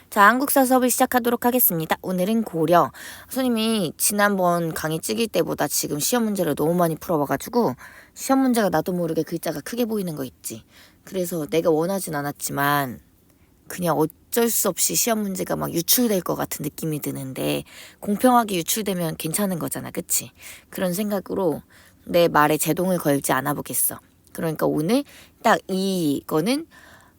자, 한국사 수업을 시작하도록 하겠습니다. 오늘은 고려. 선생님이 지난번 강의 찍을 때보다 지금 시험 문제를 너무 많이 풀어봐가지고 시험 문제가 나도 모르게 글자가 크게 보이는 거 있지. 그래서 내가 원하진 않았지만 그냥 어쩔 수 없이 시험 문제가 막 유출될 것 같은 느낌이 드는데 공평하게 유출되면 괜찮은 거잖아. 그치? 그런 생각으로 내 말에 제동을 걸지 않아 보겠어. 그러니까 오늘 딱 이거는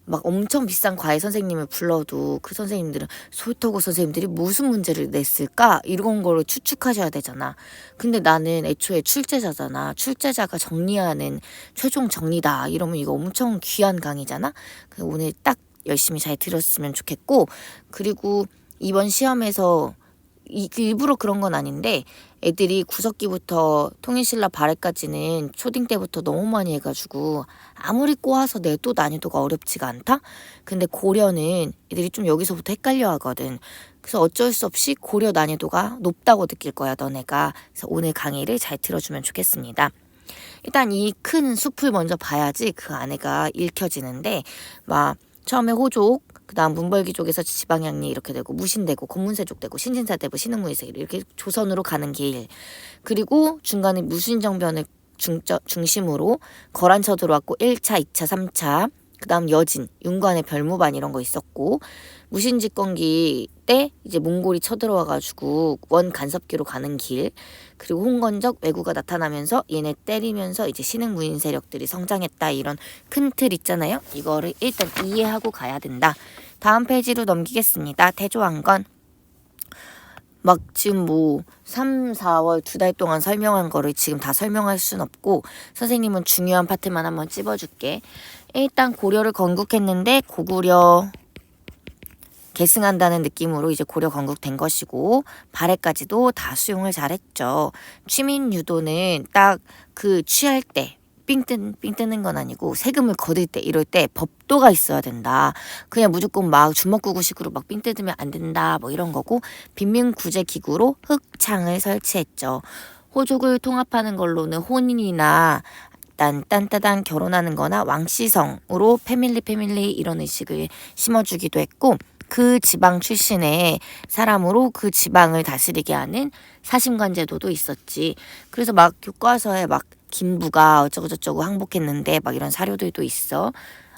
막 엄청 비싼 과외 선생님을 불러도 그 선생님들은 솔터고 선생님들이 무슨 문제를 냈을까? 이런 거를 추측하셔야 되잖아. 근데 나는 애초에 출제자잖아. 출제자가 정리하는 최종 정리다. 이러면 이거 엄청 귀한 강의잖아. 오늘 딱 열심히 잘 들었으면 좋겠고, 그리고 이번 시험에서 일부러 그런 건 아닌데 애들이 구석기부터 통일신라 발해까지는 초딩 때부터 너무 많이 해가지고 아무리 꼬아서 내도 난이도가 어렵지가 않다? 근데 고려는 애들이 좀 여기서부터 헷갈려 하거든. 그래서 어쩔 수 없이 고려 난이도가 높다고 느낄 거야, 너네가. 그래서 오늘 강의를 잘 들어주면 좋겠습니다. 일단 이 큰 숲을 먼저 봐야지 그 안에가 읽혀지는데, 막 처음에 호족, 그 다음 문벌귀족에서 지방양리 이렇게 되고 무신되고 권문세족 되고 신진사대부 신흥무이세 이렇게 조선으로 가는 길, 그리고 중간에 무신정변을 중심으로 거란쳐 들어왔고 1차, 2차, 3차, 그 다음 여진, 윤관의 별무반 이런 거 있었고, 무신집권기 때 이제 몽골이 쳐들어와가지고 원 간섭기로 가는 길, 그리고 홍건적 왜구가 나타나면서 얘네 때리면서 이제 신흥무인 세력들이 성장했다, 이런 큰 틀 있잖아요. 이거를 일단 이해하고 가야 된다. 다음 페이지로 넘기겠습니다. 태조왕건. 막 지금 뭐 3, 4월 2달 동안 설명한 거를 지금 다 설명할 순 없고 선생님은 중요한 파트만 한번 찝어줄게. 일단 고려를 건국했는데 고구려 계승한다는 느낌으로 이제 고려 건국된 것이고, 발해까지도 다 수용을 잘했죠. 취민 유도는 딱 그 취할 때 삥 뜨는 건 아니고 세금을 거둘 때 이럴 때 법도가 있어야 된다. 그냥 무조건 막 주먹구구식으로 막 삥 뜯으면 안 된다, 뭐 이런 거고, 빈민구제기구로 흑창을 설치했죠. 호족을 통합하는 걸로는 혼인이나 딴따단 결혼하는 거나 왕시성으로 패밀리 이런 의식을 심어주기도 했고, 그 지방 출신의 사람으로 그 지방을 다스리게 하는 사심관 제도도 있었지. 그래서 막 교과서에 막 김부가 어쩌고저쩌고 항복했는데 막 이런 사료들도 있어.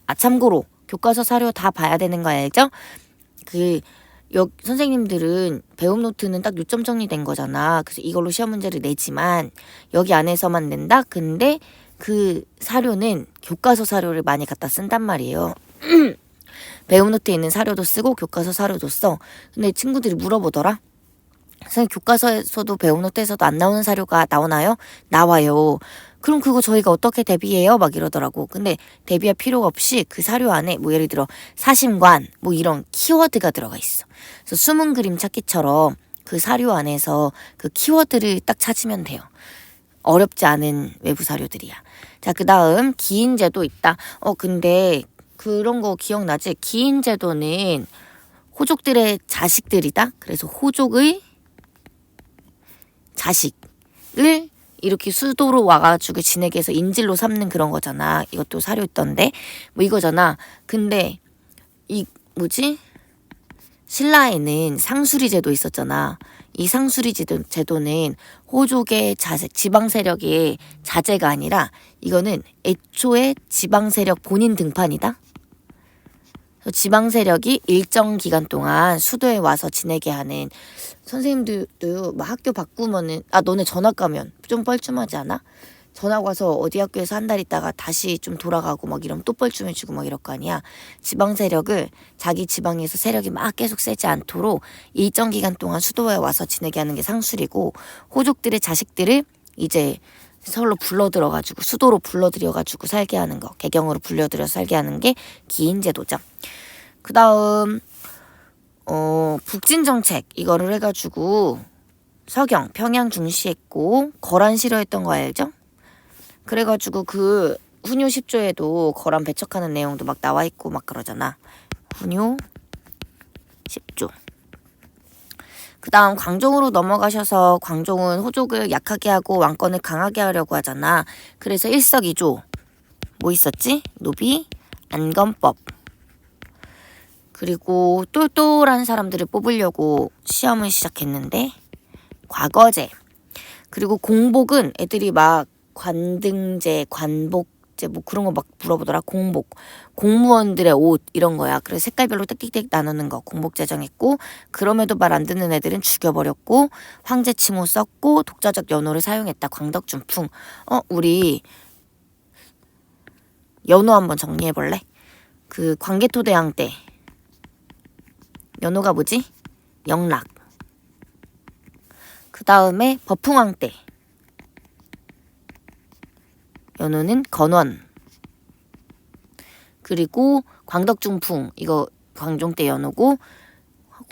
아, 참고로 교과서 사료 다 봐야 되는 거 알죠? 선생님들은 배움 노트는 딱 요점 정리된 거잖아. 그래서 이걸로 시험 문제를 내지만 여기 안에서만 낸다? 근데 그 사료는 교과서 사료를 많이 갖다 쓴단 말이에요. 배움노트에 있는 사료도 쓰고 교과서 사료도 써. 근데 친구들이 물어보더라. 선생님, 교과서에서도 배움노트에서도 안 나오는 사료가 나오나요? 나와요. 그럼 그거 저희가 어떻게 대비해요? 막 이러더라고. 근데 대비할 필요가 없이 그 사료 안에 뭐 예를 들어 사심관 뭐 이런 키워드가 들어가 있어. 그래서 숨은 그림 찾기처럼 그 사료 안에서 그 키워드를 딱 찾으면 돼요. 어렵지 않은 외부 사료들이야. 자, 그 다음 기인제도 있다. 근데 그런 거 기억나지? 기인제도는 호족들의 자식들이다. 그래서 호족의 자식을 이렇게 수도로 와가지고 지내게 해서 인질로 삼는 그런 거잖아. 이것도 사료 있던데 뭐 이거잖아. 근데 이 뭐지? 신라에는 상수리 제도 있었잖아. 이 상수리 제도는 호족의 지방 세력의 자제가 아니라 이거는 애초에 지방 세력 본인 등판이다. 지방 세력이 일정 기간 동안 수도에 와서 지내게 하는, 선생님들도 막 학교 바꾸면은 너네 전학 가면 좀 뻘쭘하지 않아? 전학 와서 어디 학교에서 한 달 있다가 다시 좀 돌아가고 막 이러면 또 뻘쭘해지고 막 이럴 거 아니야. 지방 세력을 자기 지방에서 세력이 막 계속 세지 않도록 일정 기간 동안 수도에 와서 지내게 하는 게 상술이고, 호족들의 자식들을 이제 서울로 불러들여가지고 수도로 불러들여가지고 살게 하는 거, 개경으로 불려들여 살게 하는 게 기인제도죠. 그 다음 북진정책 이거를 해가지고 서경, 평양 중시했고 거란 싫어했던 거 알죠? 그래가지고 그 훈요 10조에도 거란 배척하는 내용도 막 나와 있고 막 그러잖아. 훈요 10조. 그 다음 광종으로 넘어가셔서 광종은 호족을 약하게 하고 왕권을 강하게 하려고 하잖아. 그래서 일석이조 뭐 있었지? 노비 안건법. 그리고 똘똘한 사람들을 뽑으려고 시험을 시작했는데 과거제. 그리고 공복은 애들이 막 관등제, 관복제 뭐 그런 거 막 물어보더라. 공복. 공무원들의 옷 이런 거야. 그래서 색깔별로 띡띡띡 나누는 거 공복제 정했고, 그럼에도 말 안 듣는 애들은 죽여버렸고, 황제 칭호 썼고, 독자적 연호를 사용했다. 광덕준풍. 우리 연호 한번 정리해볼래? 그 광개토대왕 때 연호가 뭐지? 영락. 그 다음에 버풍왕 때 연호는 건원. 그리고 광덕중풍 이거 광종 때 연호고,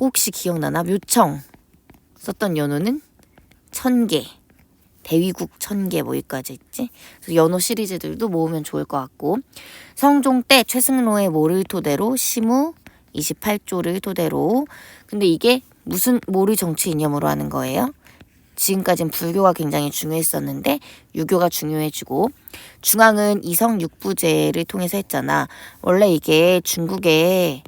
혹시 기억나나? 묘청 썼던 연호는 천계. 대위국 천계 뭐 여기까지 있지. 그래서 연호 시리즈들도 모으면 좋을 것 같고, 성종 때 최승로의 모를 토대로 시무 28조를 토대로. 근데 이게 무슨 모를 정치 이념으로 하는 거예요? 지금까지는 불교가 굉장히 중요했었는데 유교가 중요해지고, 중앙은 이성육부제를 통해서 했잖아. 원래 이게 중국에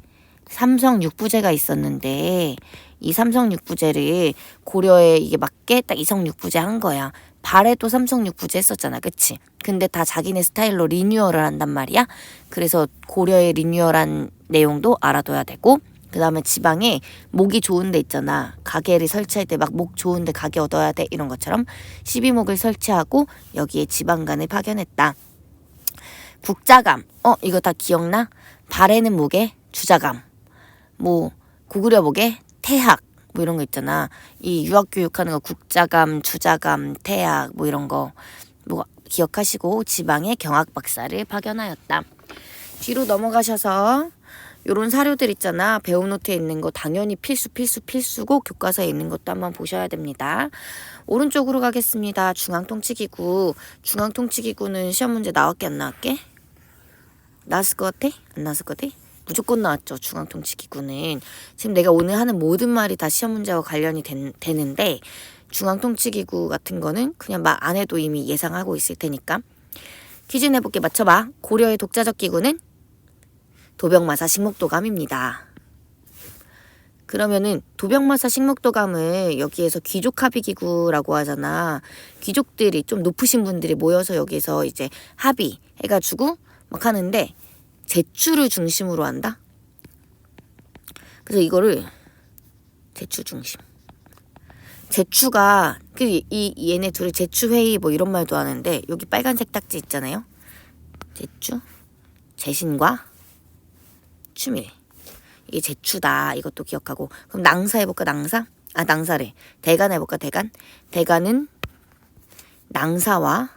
삼성육부제가 있었는데 이 삼성육부제를 고려에 이게 맞게 딱 이성육부제 한 거야. 발에도 삼성육부제 했었잖아. 그치? 근데 다 자기네 스타일로 리뉴얼을 한단 말이야. 그래서 고려의 리뉴얼한 내용도 알아둬야 되고, 그 다음에 지방에 목이 좋은 데 있잖아. 가게를 설치할 때 막 목 좋은 데 가게 얻어야 돼 이런 것처럼 12목을 설치하고 여기에 지방간을 파견했다. 국자감. 이거 다 기억나? 발에는 목에 주자감. 뭐 고구려 목에 태학. 뭐 이런 거 있잖아. 이 유학교육하는 거 국자감, 주자감, 태학 뭐 이런 거 뭐 기억하시고, 지방에 경학 박사를 파견하였다. 뒤로 넘어가셔서 요런 사료들 있잖아. 배우 노트에 있는 거 당연히 필수고 교과서에 있는 것도 한번 보셔야 됩니다. 오른쪽으로 가겠습니다. 중앙통치기구. 중앙통치기구는 시험 문제 나왔게 안 나왔게? 나왔을 것 같아? 안 나왔을 것 같아? 무조건 나왔죠. 중앙통치기구는. 지금 내가 오늘 하는 모든 말이 다 시험 문제와 관련이 되는데, 중앙통치기구 같은 거는 그냥 말 안 해도 이미 예상하고 있을 테니까. 퀴즈 내볼게. 맞춰봐. 고려의 독자적 기구는 도병마사 식목도감입니다. 그러면은 도병마사 식목도감을 여기에서 귀족합의기구라고 하잖아. 귀족들이 좀 높으신 분들이 모여서 여기서 이제 합의해가지고 막 하는데 제추를 중심으로 한다. 그래서 이거를 제추 중심. 제추가 얘네 둘이 제추회의 뭐 이런 말도 하는데, 여기 빨간색 딱지 있잖아요. 제추, 재신과 추밀. 이게 제추다. 이것도 기억하고. 그럼 낭사 해볼까? 낭사? 낭사래. 대간 해볼까? 대간? 대간은 낭사와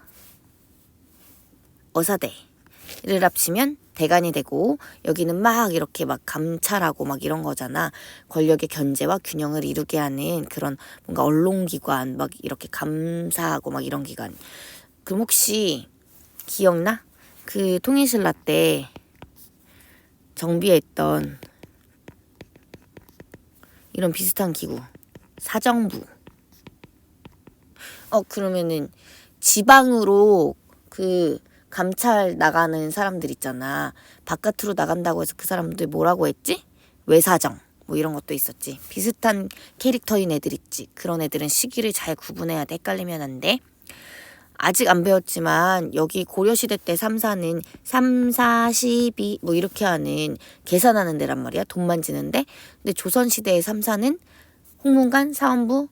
어사대를 합치면 대간이 되고, 여기는 막 이렇게 막 감찰하고 막 이런 거잖아. 권력의 견제와 균형을 이루게 하는 그런 뭔가 언론기관, 막 이렇게 감사하고 막 이런 기관. 그럼 혹시 기억나? 그 통일신라 때 정비했던 이런 비슷한 기구. 사정부. 그러면은 지방으로 그 감찰 나가는 사람들 있잖아. 바깥으로 나간다고 해서 그 사람들 뭐라고 했지? 외사정. 뭐 이런 것도 있었지. 비슷한 캐릭터인 애들 있지. 그런 애들은 시기를 잘 구분해야 돼. 헷갈리면 안 돼. 아직 안 배웠지만 여기 고려시대 때 삼사는 3, 4, 12 뭐 이렇게 하는 계산하는 데란 말이야. 돈 만지는데. 근데 조선시대의 삼사는 홍문관, 사원부,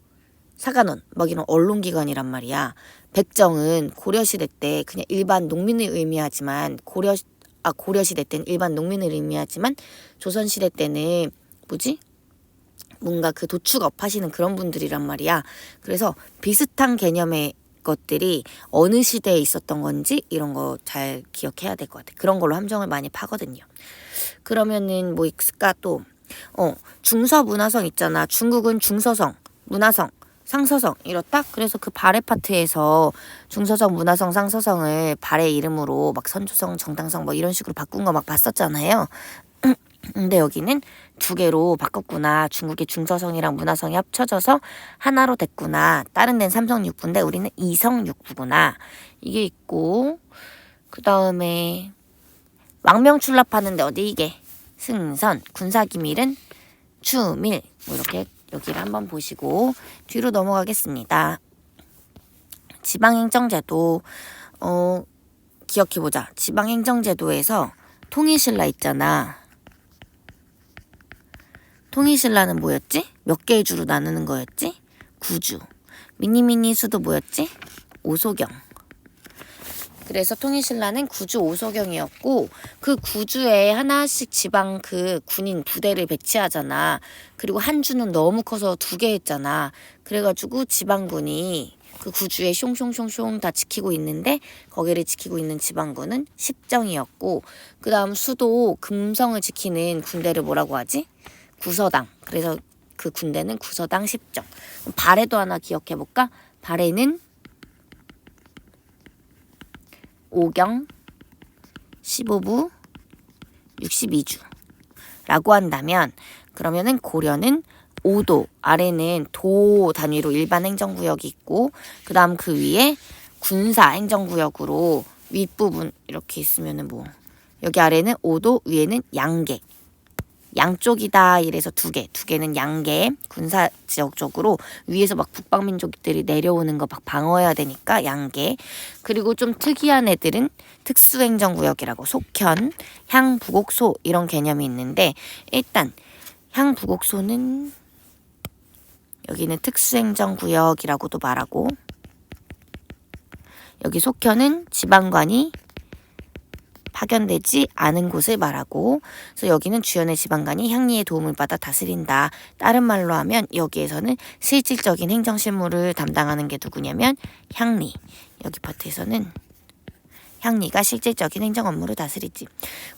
사관원 막 이런 언론기관이란 말이야. 백정은 고려시대 때 그냥 일반 농민을 의미하지만 고려시대 때는 일반 농민을 의미하지만 조선시대 때는 뭐지? 뭔가 그 도축업 하시는 그런 분들이란 말이야. 그래서 비슷한 개념의 것들이 어느 시대에 있었던 건지 이런 거 잘 기억해야 될 것 같아. 그런 걸로 함정을 많이 파거든요. 그러면은 뭐 있을까 또? 중서 문화성 있잖아. 중국은 중서성, 문화성, 상서성 이렇다. 그래서 그 발해 파트에서 중서성, 문화성, 상서성을 발해 이름으로 막 선조성, 정당성 뭐 이런 식으로 바꾼 거 막 봤었잖아요. 근데 여기는 두 개로 바꿨구나. 중국의 중서성이랑 문화성이 합쳐져서 하나로 됐구나. 다른 데는 삼성육부인데 우리는 이성육부구나. 이게 있고, 그 다음에 왕명출납하는데 어디 이게 승선, 군사기밀은 추밀. 뭐 이렇게 여기를 한번 보시고 뒤로 넘어가겠습니다. 지방행정제도 기억해보자. 지방행정제도에서 통일신라 있잖아. 통일신라는 뭐였지? 몇 개의 주로 나누는 거였지? 9주. 미니미니 수도 뭐였지? 오소경. 그래서 통일신라는 9주 오소경이었고 그 9주에 하나씩 지방 그 군인 부대를 배치하잖아. 그리고 한 주는 너무 커서 2개 했잖아. 그래가지고 지방군이 그 9주에 숑숑숑숑 다 지키고 있는데 거기를 지키고 있는 지방군은 10정이었고 그 다음 수도 금성을 지키는 군대를 뭐라고 하지? 구서당. 그래서 그 군대는 구서당 10정. 발해도 하나 기억해볼까? 발해는 5경 15부 62주 라고 한다면 그러면은 고려는 5도 아래는 도 단위로 일반 행정구역이 있고 그 다음 그 위에 군사 행정구역으로 윗부분 이렇게 있으면은 뭐 여기 아래는 5도 위에는 양계 양쪽이다 이래서 2개, 2개는 양계 군사 지역 쪽으로 위에서 막 북방민족들이 내려오는 거 막 방어해야 되니까 양계. 그리고 좀 특이한 애들은 특수행정구역이라고 속현, 향부곡소 이런 개념이 있는데 일단 향부곡소는 여기는 특수행정구역이라고도 말하고 여기 속현은 지방관이 파견되지 않은 곳을 말하고 그래서 여기는 주연의 지방관이 향리의 도움을 받아 다스린다. 다른 말로 하면 여기에서는 실질적인 행정실무를 담당하는 게 누구냐면 향리. 여기 파트에서는 향리가 실질적인 행정 업무를 다스리지.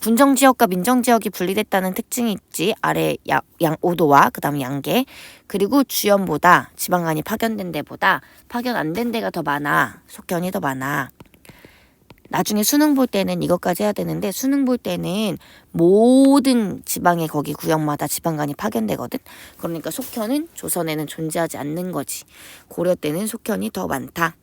군정지역과 민정지역이 분리됐다는 특징이 있지. 아래 양 5도와 그 다음 양계. 그리고 주연보다 지방관이 파견된 데보다 파견 안 된 데가 더 많아. 속견이 더 많아. 나중에 수능 볼 때는 이것까지 해야 되는데 수능 볼 때는 모든 지방의 거기 구역마다 지방관이 파견되거든. 그러니까 속현은 조선에는 존재하지 않는 거지. 고려 때는 속현이 더 많다.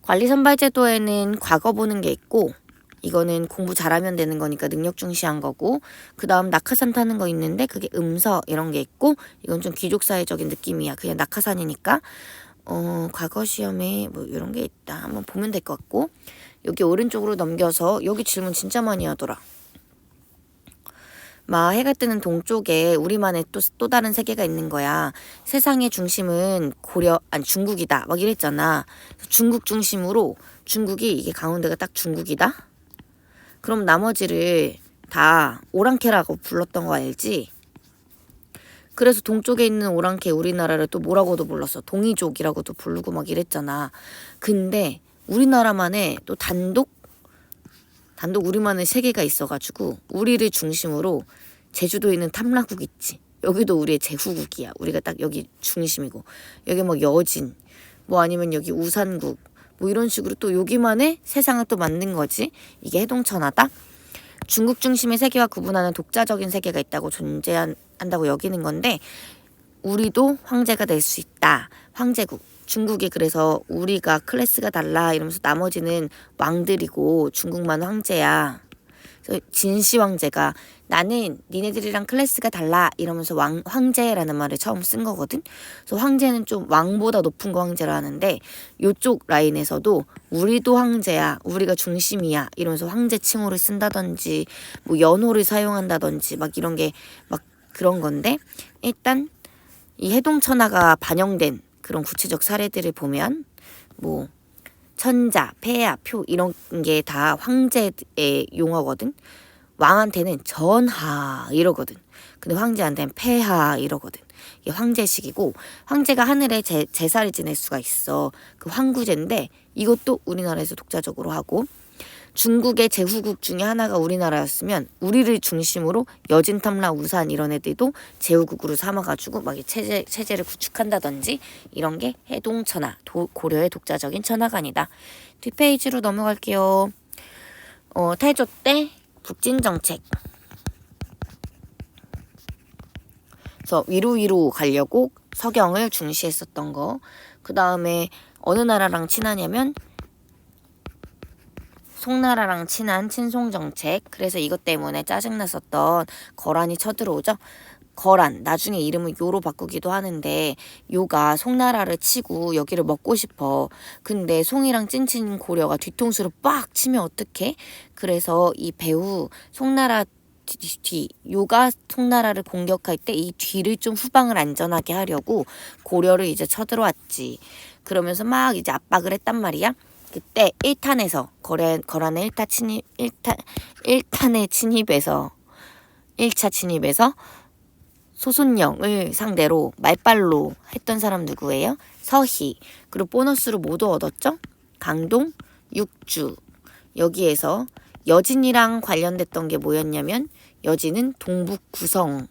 관리선발제도에는 과거 보는 게 있고 이거는 공부 잘하면 되는 거니까 능력 중시한 거고 그 다음 낙하산 타는 거 있는데 그게 음서 이런 게 있고 이건 좀 귀족사회적인 느낌이야. 그냥 낙하산이니까 과거 시험에 뭐 이런 게 있다. 한번 보면 될 것 같고 여기 오른쪽으로 넘겨서 여기 질문 진짜 많이 하더라. 막 해가 뜨는 동쪽에 우리만의 또 다른 세계가 있는 거야. 세상의 중심은 중국이다. 막 이랬잖아. 중국 중심으로 중국이 이게 가운데가 딱 중국이다. 그럼 나머지를 다 오랑캐라고 불렀던 거 알지? 그래서 동쪽에 있는 오랑캐 우리나라를 또 뭐라고도 불렀어. 동이족이라고도 부르고 막 이랬잖아. 근데 우리나라만의 또 단독 우리만의 세계가 있어가지고 우리를 중심으로 제주도에 있는 탐라국 있지. 여기도 우리의 제후국이야. 우리가 딱 여기 중심이고 여기 막 여진 뭐 아니면 여기 우산국 뭐 이런 식으로 또 여기만의 세상을 또 만든 거지. 이게 해동천하다. 중국 중심의 세계와 구분하는 독자적인 세계가 있다고 존재한다고 여기는 건데 우리도 황제가 될 수 있다. 황제국. 중국이 그래서 우리가 클래스가 달라 이러면서 나머지는 왕들이고 중국만 황제야. 그래서 진시 황제가 나는 니네들이랑 클래스가 달라 이러면서 황제라는 말을 처음 쓴 거거든. 그래서 황제는 좀 왕보다 높은 거 황제라 하는데 요쪽 라인에서도 우리도 황제야. 우리가 중심이야. 이러면서 황제 칭호를 쓴다든지 뭐 연호를 사용한다든지 막 이런 게 막 그런 건데 일단 이 해동천하가 반영된 그런 구체적 사례들을 보면 뭐 천자, 폐하, 표 이런 게 다 황제의 용어거든. 왕한테는 전하 이러거든. 근데 황제한테는 폐하 이러거든. 이게 황제식이고 황제가 하늘에 제사를 지낼 수가 있어. 그 황구제인데 이것도 우리나라에서 독자적으로 하고 중국의 제후국 중에 하나가 우리나라였으면 우리를 중심으로 여진, 탐라, 우산 이런 애들도 제후국으로 삼아가지고 막 체제를 구축한다든지 이런 게 해동천하, 고려의 독자적인 천하관이다. 뒷페이지로 넘어갈게요. 태조 때 북진정책. 그래서 위로 가려고 서경을 중시했었던 거. 그 다음에 어느 나라랑 친하냐면 송나라랑 친한 친송정책. 그래서 이것 때문에 짜증났었던 거란이 쳐들어오죠. 거란, 나중에 이름을 요로 바꾸기도 하는데 요가 송나라를 치고 여기를 먹고 싶어. 근데 송이랑 찐친 고려가 뒤통수를 빡 치면 어떡해? 그래서 이 배후 송나라 요가 송나라를 공격할 때 이 뒤를 좀 후방을 안전하게 하려고 고려를 이제 쳐들어왔지. 그러면서 막 이제 압박을 했단 말이야. 그때 1탄에서 거란의 1탄에 침입해서 1차 침입에서 소순영을 상대로 말빨로 했던 사람 누구예요? 서희. 그리고 보너스로 모두 얻었죠? 강동, 육주. 여기에서 여진이랑 관련됐던 게 뭐였냐면 여진은 동북 구성.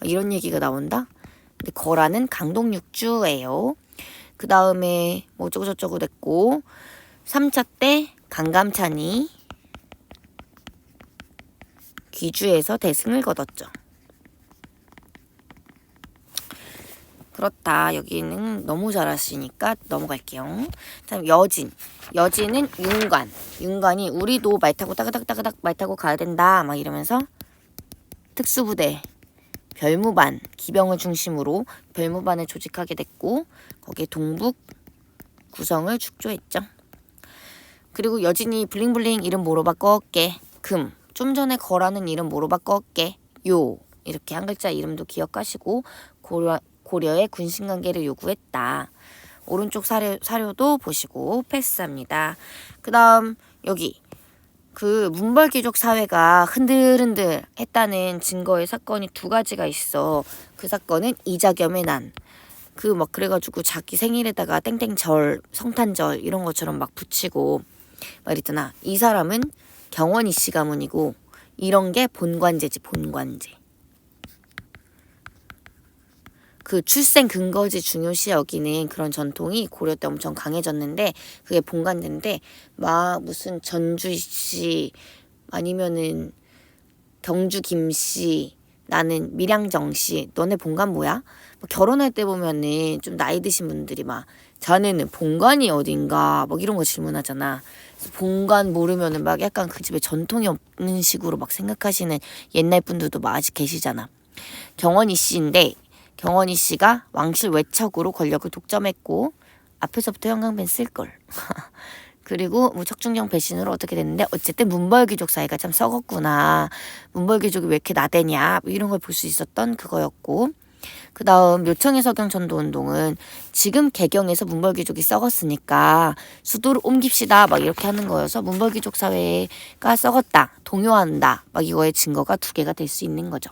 이런 얘기가 나온다. 근데 거란은 강동 육주예요. 그 다음에 뭐 어쩌고저쩌고 됐고 3차 때 강감찬이 귀주에서 대승을 거뒀죠. 그렇다. 여기는 너무 잘하시니까 넘어갈게요. 다음 여진. 여진은 윤관. 윤관이 우리도 말 타고 따그닥따그닥 말 타고 가야 된다. 막 이러면서 특수부대 별무반 기병을 중심으로 별무반을 조직하게 됐고 거기에 동북 구성을 축조했죠. 그리고 여진이 블링블링 이름 뭐로 바꿔올게. 금. 좀 전에 거라는 이름 뭐로 바꿔올게. 요. 이렇게 한 글자 이름도 기억하시고 고려의 군신관계를 요구했다. 오른쪽 사료도 보시고 패스합니다. 그 다음 여기 그 문벌귀족 사회가 흔들흔들 했다는 증거의 사건이 두 가지가 있어. 그 사건은 이자겸의 난. 그 막 그래가지고 자기 생일에다가 땡땡절, 성탄절 이런 것처럼 막 붙이고 말이잖아. 이 사람은 경원이 씨 가문이고 이런 게 본관제지, 본관제. 그 출생 근거지 중요시 여기는 그런 전통이 고려 때 엄청 강해졌는데 그게 본관제인데 막 무슨 전주 씨 아니면은 경주 김씨 나는 밀양정 씨 너네 본관 뭐야? 결혼할 때 보면은 좀 나이 드신 분들이 막 자네는 본관이 어딘가 막 이런 거 질문하잖아. 그래서 본관 모르면은 막 약간 그 집에 전통이 없는 식으로 막 생각하시는 옛날 분들도 막 아직 계시잖아. 경원이 씨인데 경원이 씨가 왕실 외척으로 권력을 독점했고 앞에서부터 형광펜 쓸걸. 그리고 무척중경 배신으로 어떻게 됐는데 어쨌든 문벌귀족 사이가 참 썩었구나. 문벌귀족이 왜 이렇게 나대냐 뭐 이런 걸 볼 수 있었던 그거였고 그 다음 묘청의 서경 전도운동은 지금 개경에서 문벌귀족이 썩었으니까 수도를 옮깁시다 막 이렇게 하는 거여서 문벌귀족 사회가 썩었다 동요한다 막 이거의 증거가 두 개가 될 수 있는 거죠.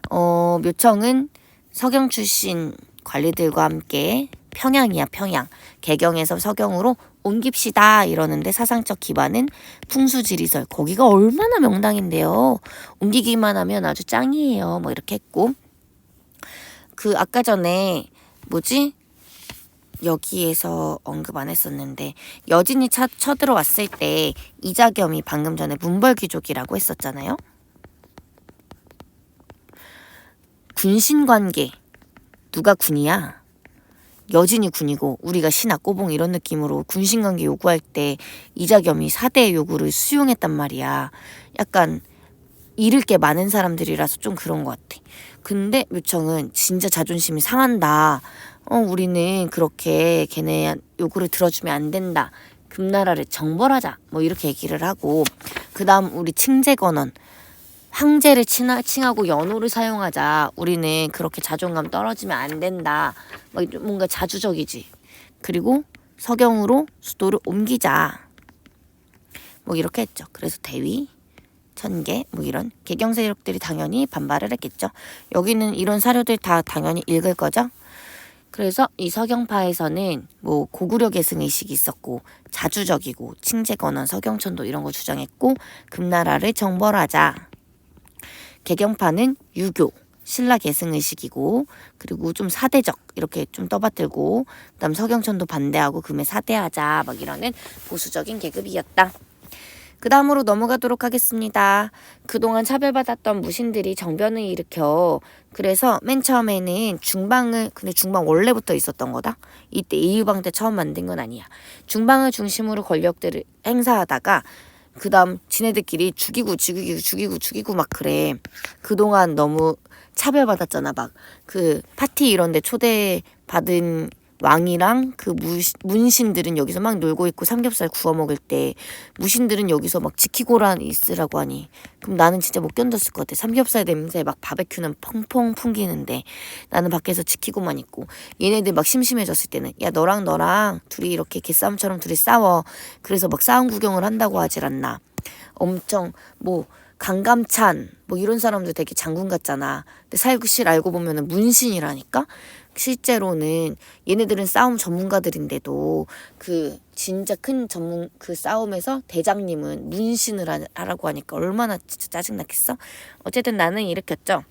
묘청은 서경 출신 관리들과 함께 평양이야 평양 개경에서 서경으로 옮깁시다 이러는데 사상적 기반은 풍수지리설 거기가 얼마나 명당인데요. 옮기기만 하면 아주 짱이에요. 뭐 이렇게 했고 그 아까 전에 뭐지? 여기에서 언급 안 했었는데 여진이 쳐들어왔을 때 이자겸이 방금 전에 문벌귀족이라고 했었잖아요. 군신관계 누가 군이야? 여진이 군이고 우리가 신하 꼬봉 이런 느낌으로 군신관계 요구할 때 이자겸이 4대의 요구를 수용했단 말이야. 약간 잃을 게 많은 사람들이라서 좀 그런 것 같아. 근데 묘청은 진짜 자존심이 상한다. 우리는 그렇게 걔네 요구를 들어주면 안 된다. 금나라를 정벌하자. 뭐 이렇게 얘기를 하고 그 다음 우리 칭제건원 황제를 칭하고 연호를 사용하자. 우리는 그렇게 자존감 떨어지면 안 된다. 막 뭔가 자주적이지. 그리고 서경으로 수도를 옮기자. 뭐 이렇게 했죠. 그래서 대위, 천계 뭐 이런 개경 세력들이 당연히 반발을 했겠죠. 여기는 이런 사료들 다 당연히 읽을 거죠. 그래서 이 서경파에서는 뭐 고구려 계승 의식이 있었고 자주적이고 칭제건원, 서경천도 이런 거 주장했고 금나라를 정벌하자. 개경파는 유교, 신라 계승 의식이고 그리고 좀 사대적 이렇게 좀 떠받들고 그다음 서경천도 반대하고 금에 사대하자 막 이러는 보수적인 계급이었다. 그 다음으로 넘어가도록 하겠습니다. 그동안 차별받았던 무신들이 정변을 일으켜 그래서 맨 처음에는 근데 중방 원래부터 있었던 거다. 이때 이유방 때 처음 만든 건 아니야. 중방을 중심으로 권력들을 행사하다가 그 다음 지네들끼리 죽이고 막 그래. 그동안 너무 차별받았잖아. 막 그 파티 이런 데 초대받은 왕이랑 그 문신들은 여기서 막 놀고 있고 삼겹살 구워 먹을 때 무신들은 여기서 막 지키고라 있으라고 하니 그럼 나는 진짜 못 견뎠을 것 같아. 삼겹살 냄새 막 바베큐는 펑펑 풍기는데 나는 밖에서 지키고만 있고 얘네들 막 심심해졌을 때는 야 너랑 둘이 이렇게 개싸움처럼 둘이 싸워. 그래서 막 싸움 구경을 한다고 하질 않나. 엄청 뭐 강감찬 뭐 이런 사람들 되게 장군 같잖아. 근데 사실 알고 보면은 문신이라니까. 실제로는 얘네들은 싸움 전문가들인데도 그 진짜 큰 전문 그 싸움에서 대장님은 문신을 하라고 하니까 얼마나 진짜 짜증났겠어. 어쨌든 나는 일으켰죠.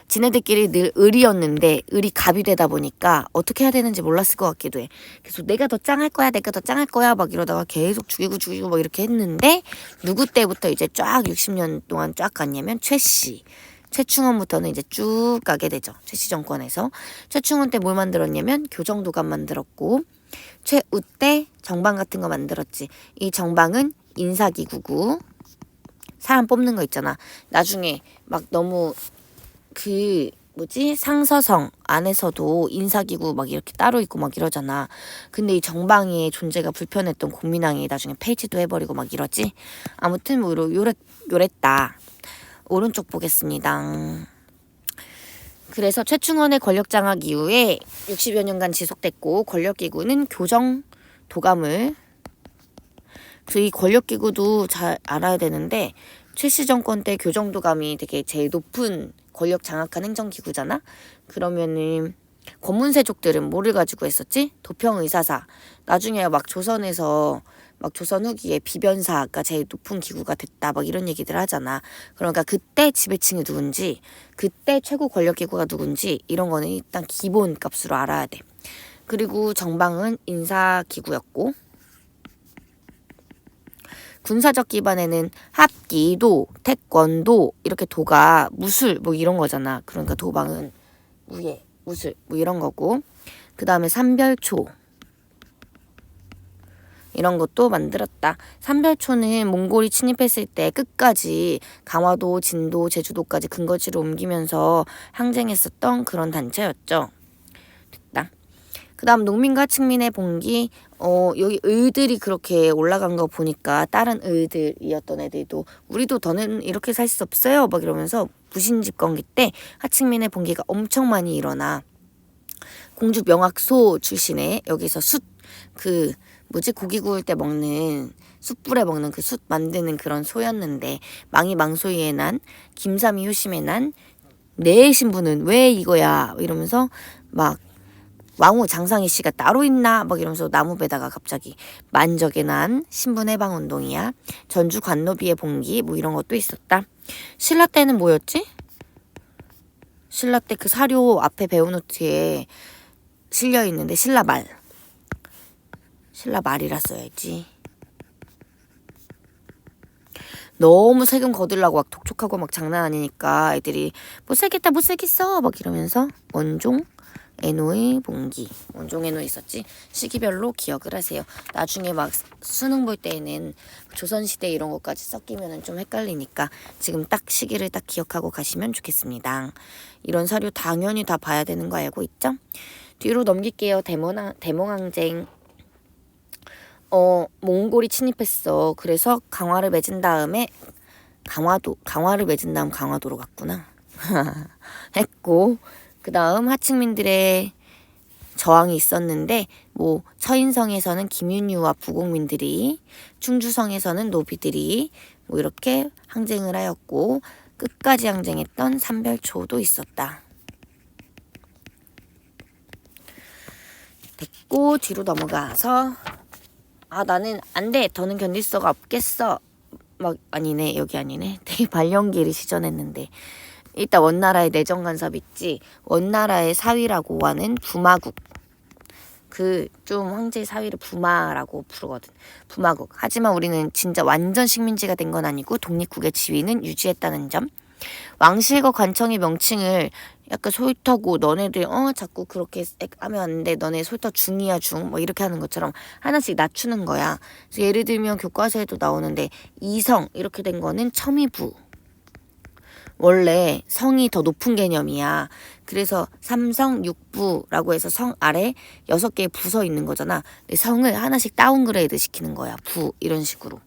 지네들끼리 늘 을이었는데 을이 갑이 되다 보니까 어떻게 해야 되는지 몰랐을 것 같기도 해. 그래서 내가 더 짱할 거야 막 이러다가 계속 죽이고 막 이렇게 했는데 누구 때부터 이제 쫙 60년 동안 쫙 갔냐면 최씨. 최충원부터는 이제 쭉 가게 되죠. 최씨 정권에서. 최충원 때 뭘 만들었냐면 교정도감 만들었고 최우 때 정방 같은 거 만들었지. 이 정방은 인사기구고 사람 뽑는 거 있잖아. 나중에 막 너무 그 뭐지 상서성 안에서도 인사기구 막 이렇게 따로 있고 막 이러잖아. 근데 이 정방의 존재가 불편했던 공민왕이 나중에 폐지도 해버리고 막 이러지. 아무튼 뭐 요랬다. 오른쪽 보겠습니다. 그래서 최충원의 권력 장악 이후에 60여 년간 지속됐고 권력기구는 교정 도감을 그래서 이 권력기구도 잘 알아야 되는데 최씨 정권 때 교정도감이 되게 제일 높은 권력 장악한 행정기구잖아. 그러면은 권문세족들은 뭐를 가지고 했었지? 도평의사사. 나중에 막 조선에서 막 조선 후기에 비변사가 제일 높은 기구가 됐다 막 이런 얘기들 하잖아. 그러니까 그때 지배층이 누군지 그때 최고 권력기구가 누군지 이런 거는 일단 기본 값으로 알아야 돼. 그리고 정방은 인사기구였고 군사적 기반에는 합기, 도, 태권도 이렇게 도가 무술 뭐 이런 거잖아. 그러니까 도방은 무예, 무술 뭐 이런 거고 그 다음에 삼별초 이런 것도 만들었다. 삼별초는 몽골이 침입했을 때 끝까지 강화도, 진도, 제주도까지 근거지를 옮기면서 항쟁했었던 그런 단체였죠. 됐다. 그 다음 농민과 측민의 봉기 여기 을들이 그렇게 올라간 거 보니까 다른 을들이었던 애들도 우리도 더는 이렇게 살 수 없어요 막 이러면서 무신집권기 때 하층민의 봉기가 엄청 많이 일어나. 공주 명학소 출신의 여기서 숯 고기 구울 때 먹는 숯불에 먹는 그 숯 만드는 그런 소였는데 망이 망소이에 난 김삼이 효심에 난 내 신부는 왜 이거야 이러면서 막 왕후 장상희 씨가 따로 있나 막 이러면서 나무배다가 갑자기 만적에 난 신분 해방 운동이야. 전주 관노비의 봉기 뭐 이런 것도 있었다. 신라 때는 뭐였지? 신라 때 그 사료 앞에 배우노트에 실려 있는데 신라 말이라 써야지. 너무 세금 거들라고 막 독촉하고 막 장난 아니니까 애들이 못 살겠어 막 이러면서 원종 애노의 봉기 원종 애노 있었지. 시기별로 기억을 하세요. 나중에 막 수능 볼 때에는 조선시대 이런 것까지 섞이면 좀 헷갈리니까 지금 딱 시기를 딱 기억하고 가시면 좋겠습니다. 이런 사료 당연히 다 봐야 되는 거 알고 있죠? 뒤로 넘길게요. 대몽항쟁. 몽골이 침입했어. 그래서 강화를 맺은 다음 강화도로 갔구나. 했고 그 다음 하층민들의 저항이 있었는데 뭐 처인성에서는 김윤유와 부곡민들이 충주성에서는 노비들이 뭐 이렇게 항쟁을 하였고 끝까지 항쟁했던 삼별초도 있었다. 됐고 뒤로 넘어가서 나는 안 돼. 더는 견딜 수가 없겠어. 막 아니네. 여기 아니네. 되게 발령기를 시전했는데 일단 원나라의 내정 간섭 있지. 원나라의 사위라고 하는 부마국. 그 좀 황제의 사위를 부마라고 부르거든. 부마국. 하지만 우리는 진짜 완전 식민지가 된 건 아니고 독립국의 지위는 유지했다는 점. 왕실과 관청의 명칭을 약간 소위터고 너네들 자꾸 그렇게 하면 안 돼. 너네 소위터 중이야 중. 뭐 이렇게 하는 것처럼 하나씩 낮추는 거야. 그래서 예를 들면 교과서에도 나오는데 이성 이렇게 된 거는 첨의부. 원래 성이 더 높은 개념이야. 그래서 삼성 육부라고 해서 성 아래 6개의 부서 있는 거잖아. 근데 성을 하나씩 다운그레이드 시키는 거야. 부 이런 식으로.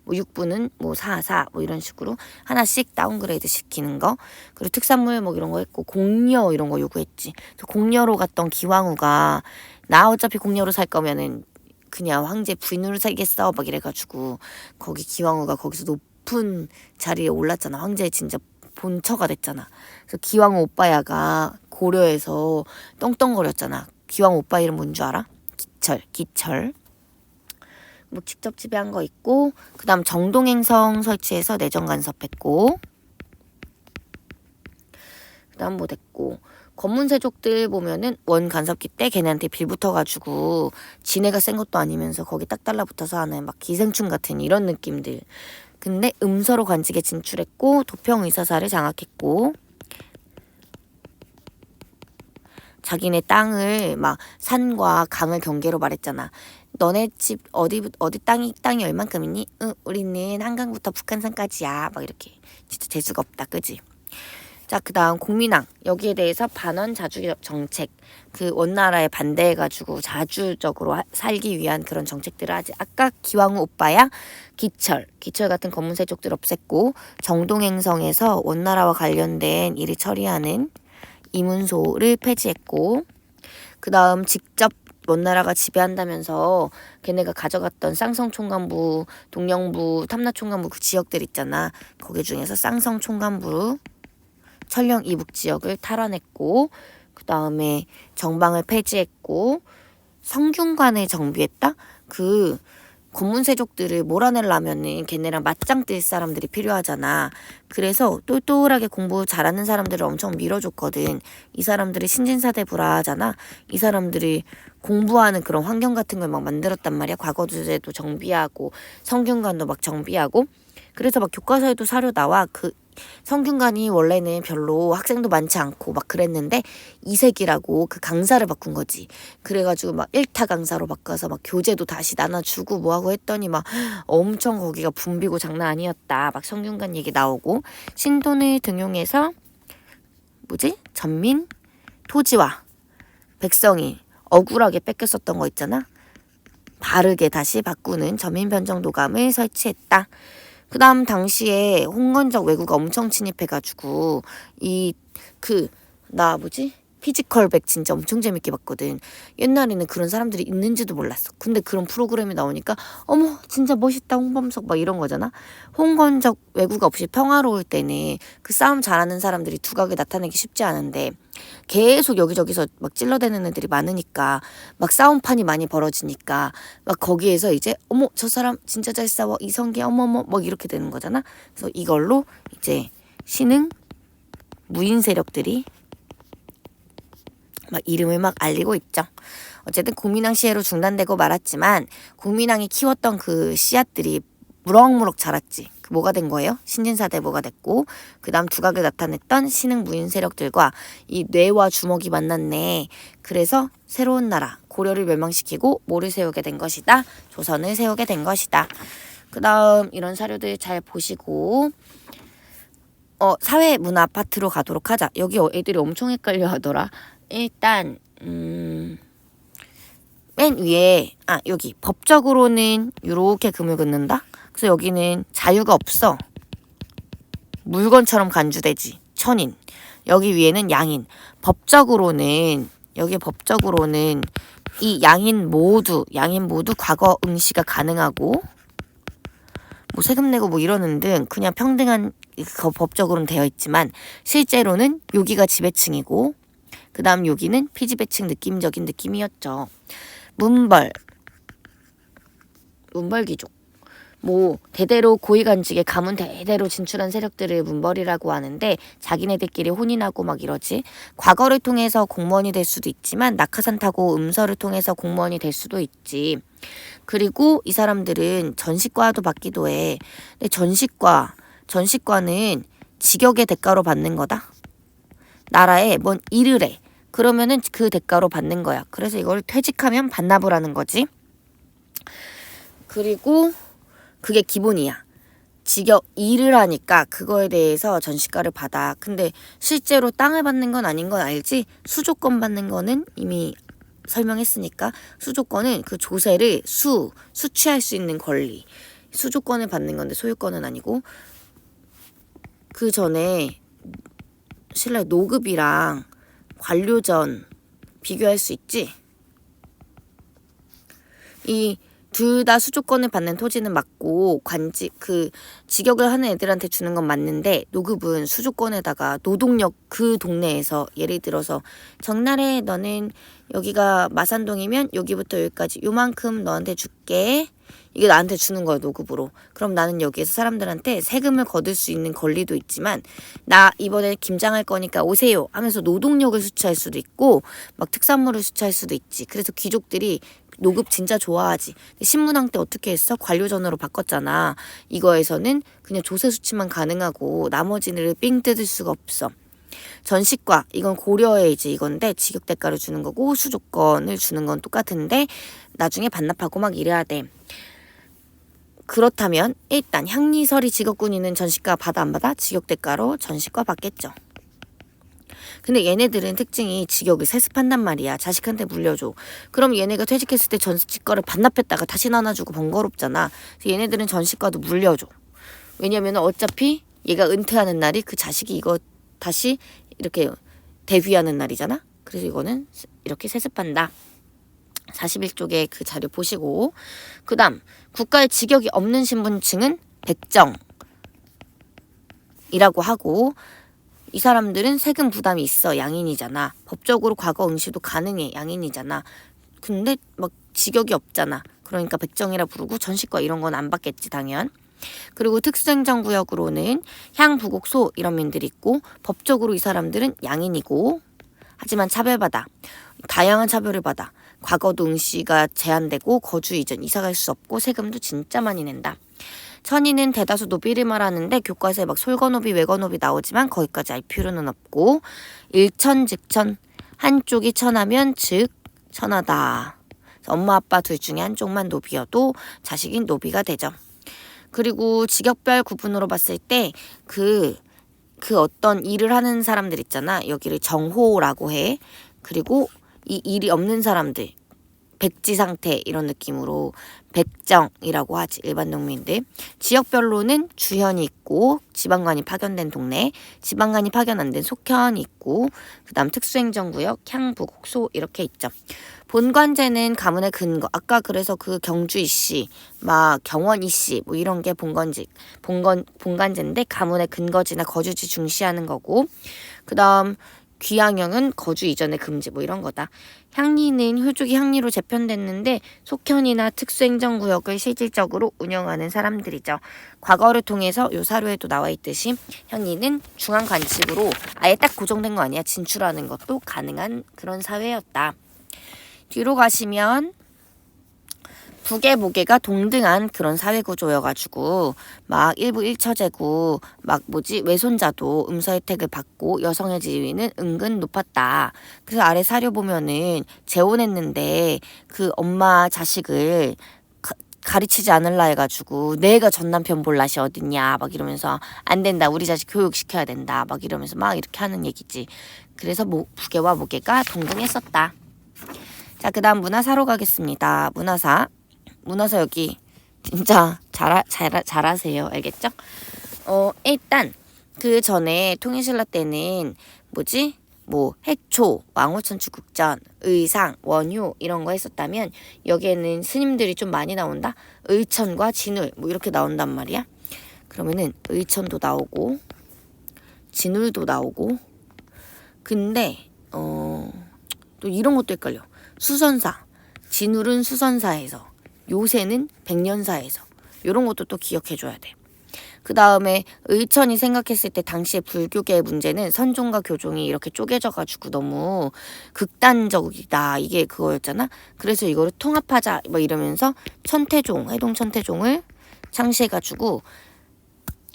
뭐 육부는 뭐 사사 뭐 이런 식으로 하나씩 다운그레이드 시키는 거. 그리고 특산물 뭐 이런 거 했고 공녀 이런 거 요구했지. 공녀로 갔던 기왕후가 나 어차피 공녀로 살 거면은 그냥 황제 부인으로 살겠어 막 이래가지고 거기 기왕후가 거기서 높은 자리에 올랐잖아. 황제의 진짜 본처가 됐잖아. 그래서 기왕후 오빠야가 고려에서 떵떵거렸잖아. 기왕후 오빠 이름 뭔 줄 알아? 기철. 뭐 직접 지배한 거 있고, 그 다음 정동행성 설치해서 내정 간섭했고, 그 다음 뭐 됐고, 검문세족들 보면은 원 간섭기 때 걔네한테 빌붙어가지고 지네가 센 것도 아니면서 거기 딱 달라붙어서 하는 막 기생충 같은 이런 느낌들. 근데 음서로 관직에 진출했고 도평의사사를 장악했고 자기네 땅을 막 산과 강을 경계로 말했잖아. 너네 집 어디 땅이 얼만큼이니? 응, 우리는 한강부터 북한산까지야. 막 이렇게 진짜 재수가 없다, 그지? 자, 그 다음 공민왕. 여기에 대해서 반원 자주 정책. 그 원나라에 반대해가지고 자주적으로 살기 위한 그런 정책들을 하지. 아까 기왕후 오빠야 기철 같은 검문세족들 없앴고 정동행성에서 원나라와 관련된 일을 처리하는 이문소를 폐지했고 그 다음 직접 원나라가 지배한다면서 걔네가 가져갔던 쌍성총관부, 동령부, 탐라총관부 그 지역들 있잖아. 거기 중에서 쌍성총관부 천령 이북 지역을 탈환했고 그 다음에 정방을 폐지했고 성균관을 정비했다? 그 검문세족들을 몰아내려면은 걔네랑 맞짱 뜰 사람들이 필요하잖아. 그래서 똘똘하게 공부 잘하는 사람들을 엄청 밀어줬거든. 이 사람들이 신진사대부라하잖아. 이 사람들이 공부하는 그런 환경 같은 걸 막 만들었단 말이야. 과거 주제도 정비하고 성균관도 막 정비하고. 그래서 막 교과서에도 사료 나와. 그 성균관이 원래는 별로 학생도 많지 않고 막 그랬는데 이색이라고 그 강사를 바꾼 거지. 그래가지고 막 1타 강사로 바꿔서 막 교재도 다시 나눠주고 뭐하고 했더니 막 엄청 거기가 붐비고 장난 아니었다. 막 성균관 얘기 나오고 신돈을 등용해서 전민 토지와 백성이 억울하게 뺏겼었던 거 있잖아. 바르게 다시 바꾸는 전민변정도감을 설치했다. 그 다음 당시에 홍건적 왜구가 엄청 침입해가지고 피지컬백 진짜 엄청 재밌게 봤거든. 옛날에는 그런 사람들이 있는지도 몰랐어. 근데 그런 프로그램이 나오니까 어머 진짜 멋있다 홍범석 막 이런 거잖아. 홍건적 왜구가 없이 평화로울 때는 그 싸움 잘하는 사람들이 두각을 나타내기 쉽지 않은데 계속 여기저기서 막 찔러대는 애들이 많으니까 막 싸움판이 많이 벌어지니까 막 거기에서 이제 어머 저 사람 진짜 잘 싸워 이성계 어머머 막 이렇게 되는 거잖아. 그래서 이걸로 이제 신흥 무인 세력들이 막 이름을 막 알리고 있죠. 어쨌든 공민왕 시해로 중단되고 말았지만 공민왕이 키웠던 그 씨앗들이 무럭무럭 자랐지. 그 뭐가 된 거예요? 신진사대부가 됐고 그 다음 두각을 나타냈던 신흥 무인 세력들과 이 뇌와 주먹이 만났네. 그래서 새로운 나라 고려를 멸망시키고 뭐를 세우게 된 것이다. 조선을 세우게 된 것이다. 그 다음 이런 사료들 잘 보시고 사회 문화 파트로 가도록 하자. 여기 애들이 엄청 헷갈려 하더라. 일단 맨 위에 여기 법적으로는 이렇게 금을 긋는다. 그래서 여기는 자유가 없어. 물건처럼 간주되지. 천인. 여기 위에는 양인. 여기 법적으로는 이 양인 모두 과거 응시가 가능하고 뭐 세금 내고 뭐 이러는 등 그냥 평등한 법적으로는 되어 있지만 실제로는 여기가 지배층이고 그 다음 여기는 피지배층 느낌적인 느낌이었죠. 문벌귀족. 뭐 대대로 고위간직에 가문 대대로 진출한 세력들을 문벌이라고 하는데 자기네들끼리 혼인하고 막 이러지. 과거를 통해서 공무원이 될 수도 있지만 낙하산 타고 음서를 통해서 공무원이 될 수도 있지. 그리고 이 사람들은 전시과도 받기도 해. 근데 전시과는 직역의 대가로 받는 거다. 나라에 뭔 일을 해. 그러면은 그 대가로 받는 거야. 그래서 이걸 퇴직하면 반납을 하는 거지. 그리고 그게 기본이야. 직역 일을 하니까 그거에 대해서 전시가를 받아. 근데 실제로 땅을 받는 건 아닌 건 알지? 수조권 받는 거는 이미 설명했으니까 수조권은 그 조세를 수취할 수 있는 권리. 수조권을 받는 건데 소유권은 아니고. 그 전에 신라 노급이랑 관료전 비교할 수 있지? 이 둘 다 수조권을 받는 토지는 맞고 직역을 하는 애들한테 주는 건 맞는데 노급은 수조권에다가 노동력 그 동네에서 예를 들어서 정날에 너는 여기가 마산동이면 여기부터 여기까지 요만큼 너한테 줄게. 이게 나한테 주는 거야 노급으로. 그럼 나는 여기에서 사람들한테 세금을 거둘 수 있는 권리도 있지만 나 이번에 김장할 거니까 오세요 하면서 노동력을 수취할 수도 있고 막 특산물을 수취할 수도 있지. 그래서 귀족들이 노급 진짜 좋아하지. 신문왕 때 어떻게 했어? 관료전으로 바꿨잖아. 이거에서는 그냥 조세 수취만 가능하고 나머지는 삥 뜯을 수가 없어. 전시과 이건 고려의 이제 이건데 직역 대가를 주는 거고 수조권을 주는 건 똑같은데 나중에 반납하고 막 이래야 돼. 그렇다면 일단 향리설이 직업군인은 전시과 받아 안 받아? 직역 대가로 전시과 받겠죠. 근데 얘네들은 특징이 직역을 세습한단 말이야. 자식한테 물려줘. 그럼 얘네가 퇴직했을 때 전시과를 반납했다가 다시 나눠주고 번거롭잖아. 그래서 얘네들은 전시과도 물려줘. 왜냐면 어차피 얘가 은퇴하는 날이 그 자식이 이거 다시 이렇게 대위하는 날이잖아. 그래서 이거는 이렇게 세습한다. 41쪽에 그 자료 보시고 그 다음 국가의 직역이 없는 신분층은 백정이라고 하고 이 사람들은 세금 부담이 있어. 양인이잖아. 법적으로 과거 응시도 가능해. 양인이잖아. 근데 막 직역이 없잖아. 그러니까 백정이라 부르고 전시과 이런 건 안 받겠지 당연. 그리고 특수행정구역으로는 향, 부곡, 소 이런 민들이 있고 법적으로 이 사람들은 양인이고 하지만 차별받아. 다양한 차별을 받아. 과거도 응시가 제한되고 거주 이전 이사갈 수 없고 세금도 진짜 많이 낸다. 천인은 대다수 노비를 말하는데 교과서에 막 솔거노비, 외거노비 나오지만 거기까지 알 필요는 없고 일천, 즉천 한쪽이 천하면 즉 천하다. 엄마 아빠 둘 중에 한쪽만 노비여도 자식이 노비가 되죠. 그리고 직역별 구분으로 봤을 때 그 어떤 일을 하는 사람들 있잖아. 여기를 정호라고 해. 그리고 이 일이 없는 사람들 백지 상태 이런 느낌으로 백정이라고 하지. 일반 농민들. 지역별로는 주현이 있고 지방관이 파견된 동네, 지방관이 파견 안 된 속현이 있고 그 다음 특수행정구역, 향부곡소 이렇게 있죠. 본관제는 가문의 근거. 아까 그래서 그 경주 이씨, 막 경원 이씨 뭐 이런 게 본관제인데 가문의 근거지나 거주지 중시하는 거고 그 다음 귀양형은 거주 이전의 금지 뭐 이런 거다. 향리는 효족이 향리로 재편됐는데 속현이나 특수행정구역을 실질적으로 운영하는 사람들이죠. 과거를 통해서 요 사료에도 나와 있듯이 향리는 중앙관직으로 아예 딱 고정된 거 아니야. 진출하는 것도 가능한 그런 사회였다. 뒤로 가시면 북의 모계가 동등한 그런 사회구조여가지고 막 일부 일처제고 막 외손자도 음서 혜택을 받고 여성의 지위는 은근 높았다. 그래서 아래 사료 보면은 재혼했는데 그 엄마 자식을 가르치지 않을라 해가지고 내가 전 남편 볼 낯이 어딨냐 막 이러면서 안 된다. 우리 자식 교육시켜야 된다. 막 이러면서 막 이렇게 하는 얘기지. 그래서 북계와 모계가 동등했었다. 자, 그 다음 문화사로 가겠습니다. 문화사 여기 진짜 잘하세요. 알겠죠? 일단 그 전에 통일신라 때는 해초, 왕후천추국전, 의상, 원효 이런 거 했었다면 여기에는 스님들이 좀 많이 나온다. 의천과 진울 뭐 이렇게 나온단 말이야. 그러면은 의천도 나오고 진울도 나오고 근데 또 이런 것도 헷갈려. 수선사, 진울은 수선사에서 요새는 백년사에서 이런 것도 또 기억해줘야 돼. 그 다음에 의천이 생각했을 때 당시의 불교계의 문제는 선종과 교종이 이렇게 쪼개져가지고 너무 극단적이다. 이게 그거였잖아. 그래서 이거를 통합하자 뭐 이러면서 천태종, 해동 천태종을 창시해가지고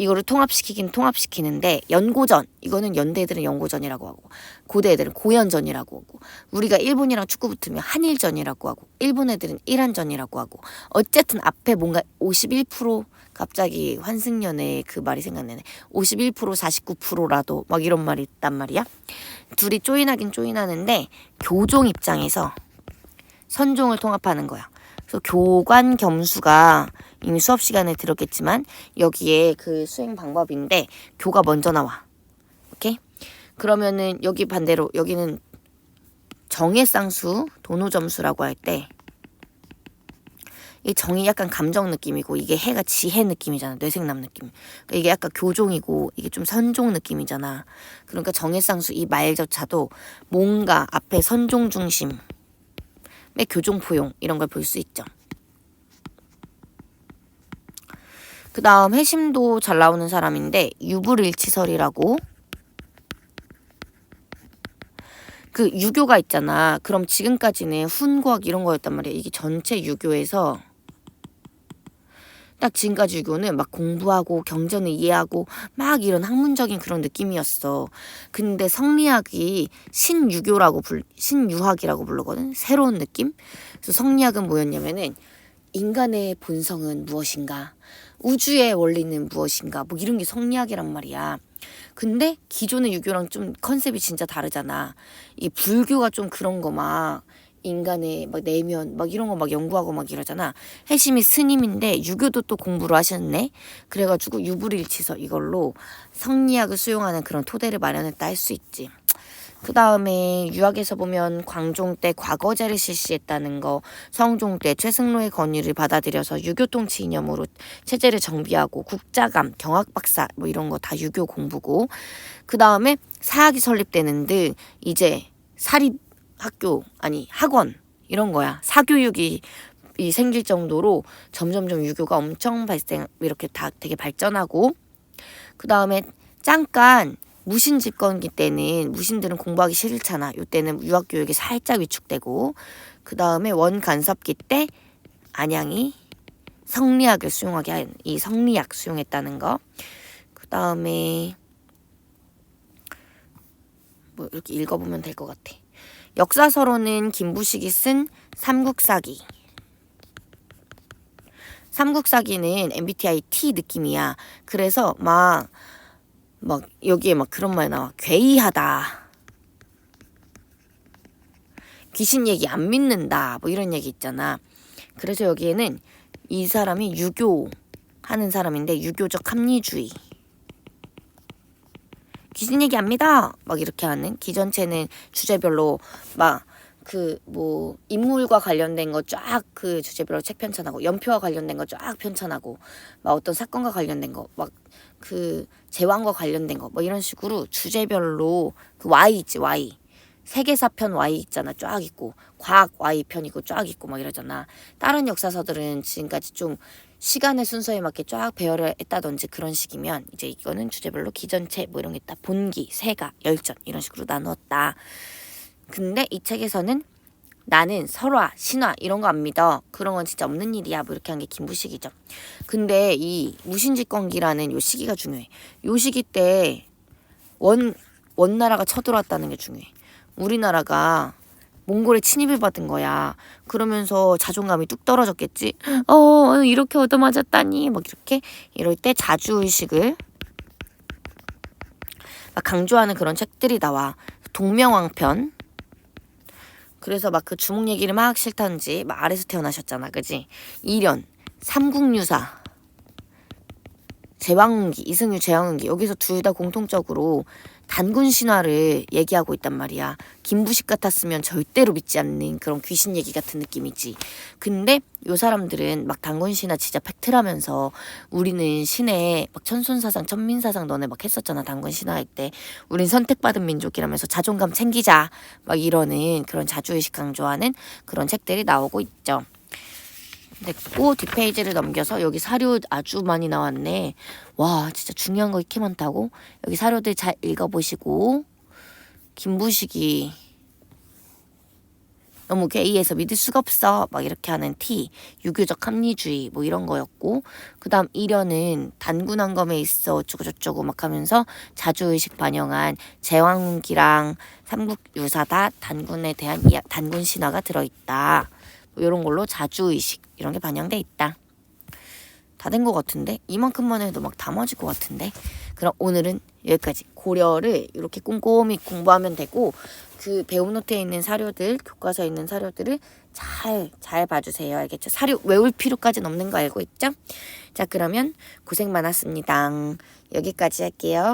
이거를 통합시키긴 통합시키는데 연고전 이거는 연대 애들은 연고전이라고 하고 고대 애들은 고연전이라고 하고 우리가 일본이랑 축구 붙으면 한일전이라고 하고 일본 애들은 일한전이라고 하고 어쨌든 앞에 뭔가 51% 갑자기 환승연애 그 말이 생각나네. 51% 49%라도 막 이런 말이 있단 말이야. 둘이 조인하긴 조인하는데 교종 입장에서 선종을 통합하는 거야. 그래서 교관 겸수가 이미 수업 시간에 들었겠지만 여기에 그 수행 방법인데 교가 먼저 나와. 오케이? 그러면은 여기 반대로 여기는 정해쌍수, 도노점수라고 할 때 이 정이 약간 감정 느낌이고 이게 해가 지혜 느낌이잖아. 뇌생남 느낌. 그러니까 이게 약간 교종이고 이게 좀 선종 느낌이잖아. 그러니까 정해쌍수 이 말조차도 뭔가 앞에 선종 중심의 교종포용 이런 걸 볼 수 있죠. 그 다음 해심도 잘 나오는 사람인데 유불일치설이라고 그 유교가 있잖아. 그럼 지금까지는 훈과학 이런 거였단 말이야. 이게 전체 유교에서 딱 지금까지 유교는 막 공부하고 경전을 이해하고 막 이런 학문적인 그런 느낌이었어. 근데 성리학이 신유학이라고 부르거든. 새로운 느낌. 그래서 성리학은 뭐였냐면은 인간의 본성은 무엇인가? 우주의 원리는 무엇인가? 뭐 이런 게 성리학이란 말이야. 근데 기존의 유교랑 좀 컨셉이 진짜 다르잖아. 이 불교가 좀 그런 거 막 인간의 막 내면 막 이런 거 막 연구하고 막 이러잖아. 해심이 스님인데 유교도 또 공부를 하셨네. 그래가지고 유불일치서 이걸로 성리학을 수용하는 그런 토대를 마련했다 할 수 있지. 그 다음에 유학에서 보면 광종 때 과거제를 실시했다는 거, 성종 때 최승로의 건의를 받아들여서 유교 통치 이념으로 체제를 정비하고 국자감, 경학박사 뭐 이런 거 다 유교 공부고, 그 다음에 사학이 설립되는 등 이제 사립학교 아니 학원 이런 거야. 사교육이 생길 정도로 점점점 유교가 엄청 이렇게 다 되게 발전하고, 그 다음에 잠깐 무신 집권기 때는 무신들은 공부하기 싫잖아. 이때는 유학교육이 살짝 위축되고, 그 다음에 원간섭기 때 안양이 성리학을 수용하게 한 이 성리학 수용했다는 거. 그 다음에 뭐 이렇게 읽어보면 될 것 같아. 역사서로는 김부식이 쓴 삼국사기. 삼국사기는 MBTI T 느낌이야. 그래서 막 여기에 막 그런 말 나와. 괴이하다. 귀신 얘기 안 믿는다. 뭐 이런 얘기 있잖아. 그래서 여기에는 이 사람이 유교 하는 사람인데 유교적 합리주의. 귀신 얘기 안 믿어. 막 이렇게 하는. 기전체는 주제별로 막 그 뭐 인물과 관련된 거 쫙 그 주제별로 책 편찬하고 연표와 관련된 거 쫙 편찬하고 막 어떤 사건과 관련된 거 막 그 제왕과 관련된 거 뭐 이런 식으로 주제별로 그 Y 있지 Y 세계사편 Y 있잖아 쫙 있고 과학 Y 편이고 쫙 있고 막 이러잖아. 다른 역사서들은 지금까지 좀 시간의 순서에 맞게 쫙 배열을 했다든지 그런 식이면 이제 이거는 주제별로 기전체 뭐 이런 게 있다. 본기, 세가, 열전 이런 식으로 나누었다. 근데 이 책에서는 나는 설화, 신화 이런 거 안 믿어. 그런 건 진짜 없는 일이야. 뭐 이렇게 한 게 김부식이죠. 근데 이 무신집권기라는 요 시기가 중요해. 요 시기 때 원나라가 쳐들어왔다는 게 중요해. 우리나라가 몽골에 침입을 받은 거야. 그러면서 자존감이 뚝 떨어졌겠지. 이렇게 얻어맞았다니. 막 이렇게 이럴 때 자주의식을 막 강조하는 그런 책들이 나와. 동명왕편. 그래서 막 그 주몽 얘기를 막 싫다는지 막 아래서 태어나셨잖아. 그지? 이련, 삼국유사, 제왕운기, 이승유 제왕운기 여기서 둘 다 공통적으로 단군 신화를 얘기하고 있단 말이야. 김부식 같았으면 절대로 믿지 않는 그런 귀신 얘기 같은 느낌이지. 근데 요 사람들은 막 단군 신화 진짜 팩트라면서 우리는 신의 막 천손사상 천민사상 너네 막 했었잖아. 단군 신화 할 때 우린 선택받은 민족이라면서 자존감 챙기자 막 이러는 그런 자주의식 강조하는 그런 책들이 나오고 있죠. 됐고 뒷페이지를 넘겨서 여기 사료 아주 많이 나왔네. 와 진짜 중요한 거 이렇게 많다고? 여기 사료들 잘 읽어보시고 김부식이 너무 괴이해서 믿을 수가 없어 막 이렇게 하는 T, 유교적 합리주의 뭐 이런 거였고, 그 다음 이련은 단군한검에 있어 어쩌고저쩌고 막 하면서 자주의식 반영한 제왕기랑 삼국유사다 단군에 대한 단군 신화가 들어있다, 뭐 이런 걸로 자주의식 이런 게 반영돼 있다. 다 된 것 같은데? 이만큼만 해도 막 다 맞을 것 같은데? 그럼 오늘은 여기까지. 고려를 이렇게 꼼꼼히 공부하면 되고, 그 배움 노트에 있는 사료들, 교과서에 있는 사료들을 잘 봐주세요. 알겠죠? 사료 외울 필요까지는 없는 거 알고 있죠? 자, 그러면 고생 많았습니다. 여기까지 할게요.